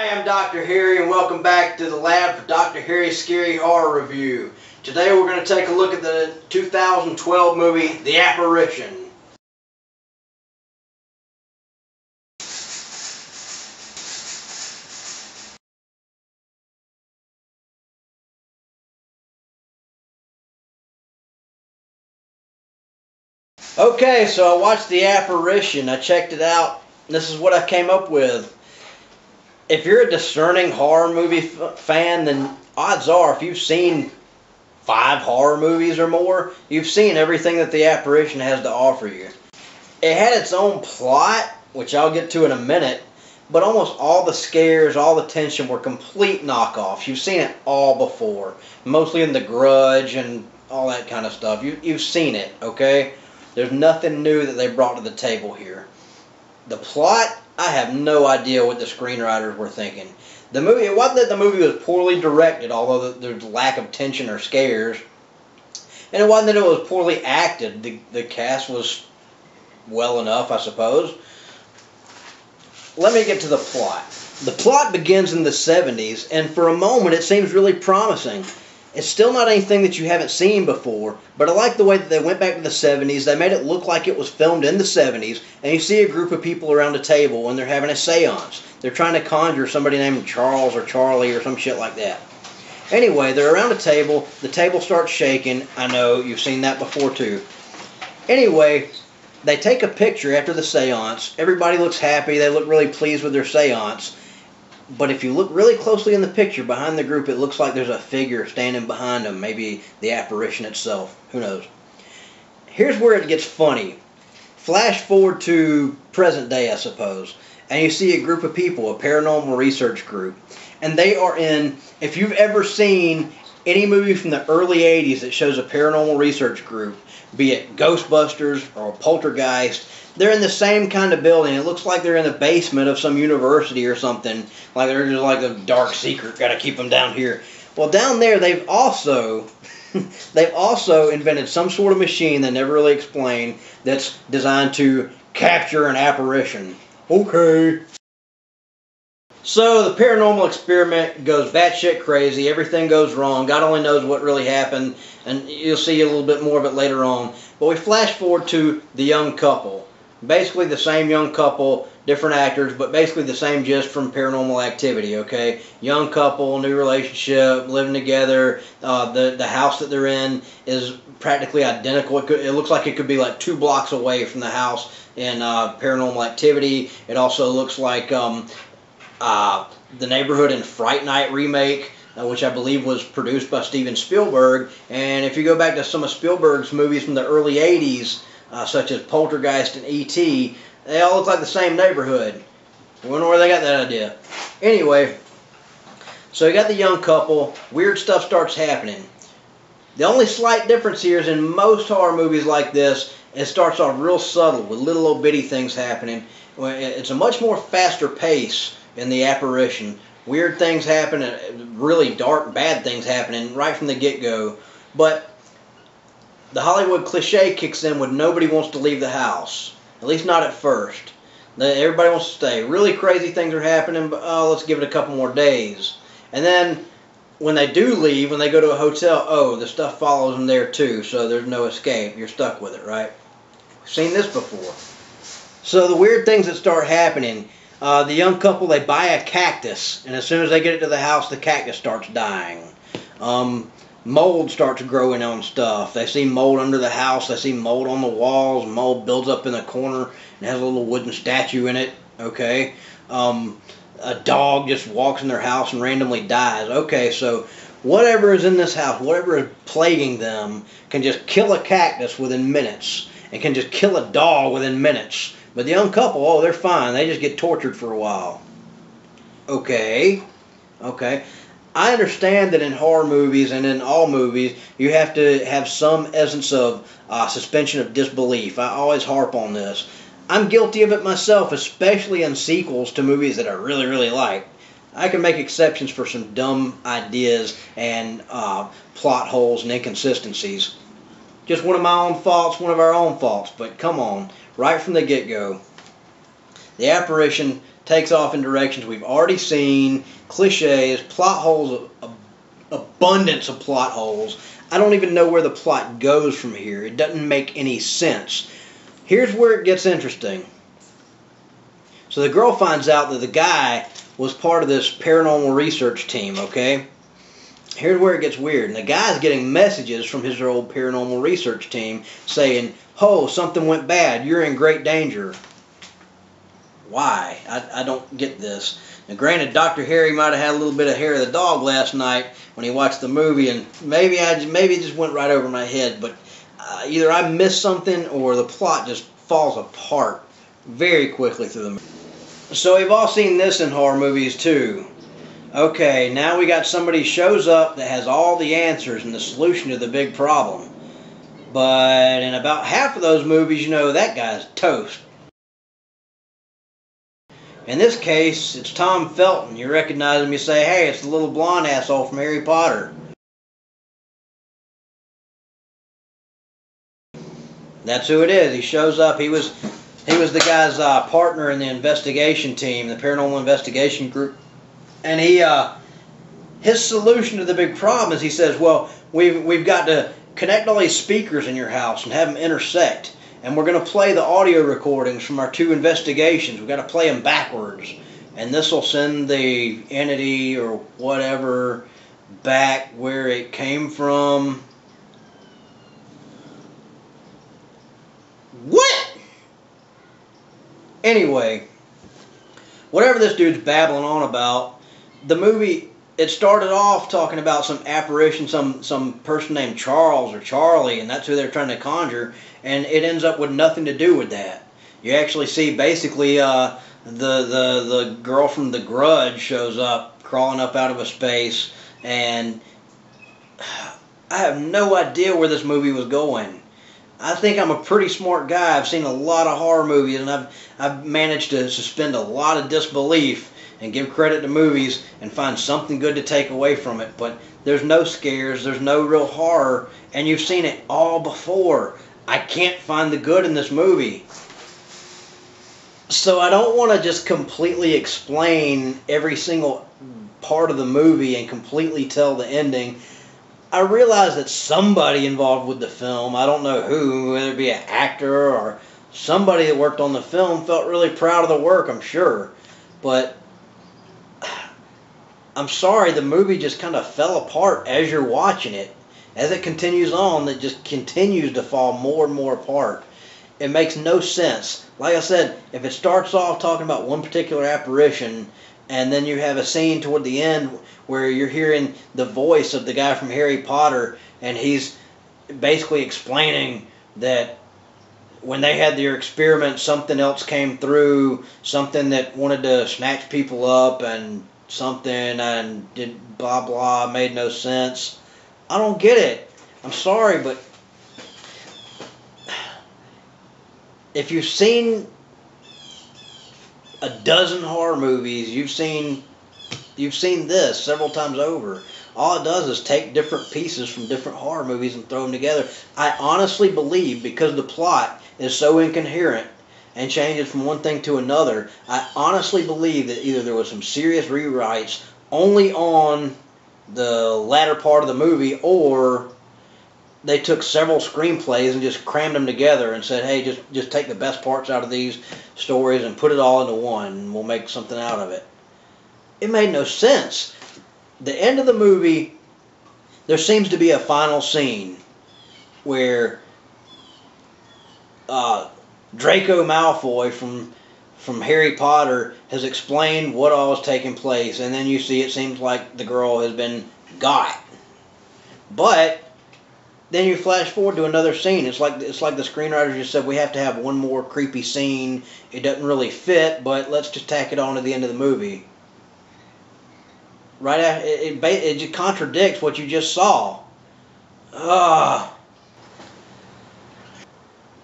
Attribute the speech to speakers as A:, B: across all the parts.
A: Hi, I'm Dr. Harry and welcome back to the lab for Dr. Harry's Scary Horror Review. Today we're going to take a look at the 2012 movie, The Apparition. Okay, so I watched The Apparition. I checked it out. This is what I came up with. If you're a discerning horror movie fan, then odds are if you've seen 5 horror movies or more, you've seen everything that The Apparition has to offer you. It had its own plot, which I'll get to in a minute, but almost all the scares, all the tension were complete knockoffs. You've seen it all before, mostly in The Grudge and all that kind of stuff. You've seen it, okay? There's nothing new that they brought to the table here. The plot, I have no idea what the screenwriters were thinking. The movie, it wasn't that the movie was poorly directed, although there's lack of tension or scares. And it wasn't that it was poorly acted. The cast was well enough, I suppose. Let me get to the plot. The plot begins in the 70s, and for a moment it seems really promising. It's still not anything that you haven't seen before, but I like the way that they went back to the 70s. They made it look like it was filmed in the 70s, and you see a group of people around a table and they're having a seance. They're trying to conjure somebody named Charles or Charlie or some shit like that. Anyway, they're around a table. The table starts shaking. I know, you've seen that before too. Anyway, they take a picture after the seance. Everybody looks happy. They look really pleased with their seance. But if you look really closely in the picture behind the group, it looks like there's a figure standing behind them. Maybe the apparition itself. Who knows? Here's where it gets funny. Flash forward to present day, I suppose. And you see a group of people, a paranormal research group. And they are in, if you've ever seen any movie from the early 80s that shows a paranormal research group, be it Ghostbusters or Poltergeist, they're in the same kind of building. It looks like they're in the basement of some university or something. Like they're just like a dark secret. Got to keep them down here. Well, down there they've also invented some sort of machine they never really explained that's designed to capture an apparition. Okay. So the paranormal experiment goes batshit crazy. Everything goes wrong. God only knows what really happened, and you'll see a little bit more of it later on. But we flash forward to the young couple. Basically the same young couple, different actors, but basically the same gist from Paranormal Activity, okay? Young couple, new relationship, living together. The house that they're in is practically identical. It looks like it could be like 2 blocks away from the house in Paranormal Activity. It also looks like the neighborhood in Fright Night remake, which I believe was produced by Steven Spielberg. And if you go back to some of Spielberg's movies from the early 80s, such as Poltergeist and E.T., they all look like the same neighborhood. I wonder where they got that idea. Anyway, so you got the young couple. Weird stuff starts happening. The only slight difference here is in most horror movies like this, it starts off real subtle with little old bitty things happening. It's a much more faster pace in The Apparition. Weird things happen, really dark, bad things happening right from the get-go. But the Hollywood cliche kicks in when nobody wants to leave the house. At least not at first. Everybody wants to stay. Really crazy things are happening, but let's give it a couple more days. And then when they do leave, when they go to a hotel, the stuff follows them there too, so there's no escape. You're stuck with it, right? We've seen this before. So the weird things that start happening, the young couple, they buy a cactus, and as soon as they get it to the house, the cactus starts dying. Mold starts growing on stuff. They see mold under the house. They see mold on the walls. Mold builds up in the corner and has a little wooden statue in it. Okay. A dog just walks in their house and randomly dies. Okay, so whatever is in this house, whatever is plaguing them, can just kill a cactus within minutes and can just kill a dog within minutes. But the young couple, they're fine. They just get tortured for a while. Okay. I understand that in horror movies and in all movies, you have to have some essence of suspension of disbelief. I always harp on this. I'm guilty of it myself, especially in sequels to movies that I really, really like. I can make exceptions for some dumb ideas and plot holes and inconsistencies. Just one of my own faults, one of our own faults, but come on, right from the get-go. The Apparition takes off in directions we've already seen, cliches, plot holes, abundance of plot holes. I don't even know where the plot goes from here. It doesn't make any sense. Here's where it gets interesting. So the girl finds out that the guy was part of this paranormal research team, okay? Here's where it gets weird. And the guy's getting messages from his old paranormal research team saying, "Oh, something went bad. You're in great danger." Why? I don't get this. Now, granted, Dr. Harry might have had a little bit of hair of the dog last night when he watched the movie, and maybe it just went right over my head. But either I missed something or the plot just falls apart very quickly through the movie. So we've all seen this in horror movies too. Okay, now we got somebody shows up that has all the answers and the solution to the big problem. But in about half of those movies, you know, that guy's toast. In this case, it's Tom Felton. You recognize him, you say, "Hey, it's the little blonde asshole from Harry Potter." That's who it is. He shows up. He was the guy's partner in the investigation team, the paranormal investigation group. And his solution to the big problem is he says, "Well, we've got to connect all these speakers in your house and have them intersect. And we're going to play the audio recordings from our 2 investigations. We've got to play them backwards. And this will send the entity or whatever back where it came from." What? Anyway, whatever this dude's babbling on about, the movie, it started off talking about some apparition, some person named Charles or Charlie, and that's who they're trying to conjure, and it ends up with nothing to do with that. You actually see basically the girl from The Grudge shows up, crawling up out of a space, and I have no idea where this movie was going. I think I'm a pretty smart guy. I've seen a lot of horror movies, and I've managed to suspend a lot of disbelief and give credit to movies and find something good to take away from it. But there's no scares, there's no real horror, and you've seen it all before. I can't find the good in this movie. So I don't want to just completely explain every single part of the movie and completely tell the ending. I realize that somebody involved with the film, I don't know who, whether it be an actor or somebody that worked on the film, felt really proud of the work, I'm sure. But I'm sorry, the movie just kind of fell apart as you're watching it. As it continues on, it just continues to fall more and more apart. It makes no sense. Like I said, if it starts off talking about one particular apparition, and then you have a scene toward the end where you're hearing the voice of the guy from Harry Potter, and he's basically explaining that when they had their experiment, something else came through, something that wanted to snatch people up and something, and did blah blah, made no sense. I don't get it. I'm sorry, but if you've seen a dozen horror movies, you've seen this several times over. All it does is take different pieces from different horror movies and throw them together. I honestly believe, because the plot is so incoherent and changes from one thing to another, I honestly believe that either there was some serious rewrites only on the latter part of the movie, or they took several screenplays and just crammed them together and said, "Hey, just take the best parts out of these stories and put it all into one, and we'll make something out of it." It made no sense. The end of the movie, there seems to be a final scene where Draco Malfoy from Harry Potter has explained what all is taking place, and then you see it seems like the girl has been got. But then you flash forward to another scene. It's like the screenwriters just said, we have to have one more creepy scene. It doesn't really fit, but let's just tack it on at the end of the movie. Right after, it just contradicts what you just saw.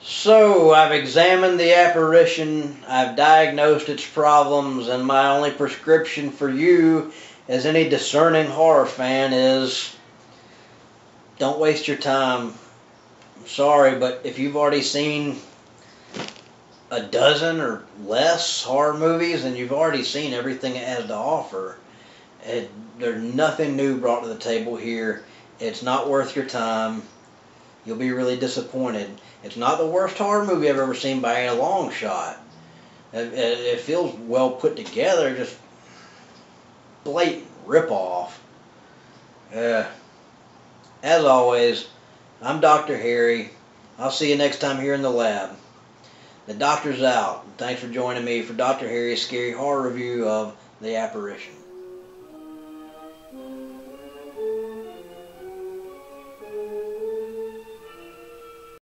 A: So I've examined the apparition, I've diagnosed its problems, and my only prescription for you, as any discerning horror fan, is don't waste your time. I'm sorry, but if you've already seen a dozen or less horror movies and you've already seen everything it has to offer. There's nothing new brought to the table here. It's not worth your time. You'll be really disappointed. It's not the worst horror movie I've ever seen by a long shot. It feels well put together, just blatant rip-off. As always, I'm Dr. Harry. I'll see you next time here in the lab. The doctor's out. Thanks for joining me for Dr. Harry's scary horror review of The Apparition.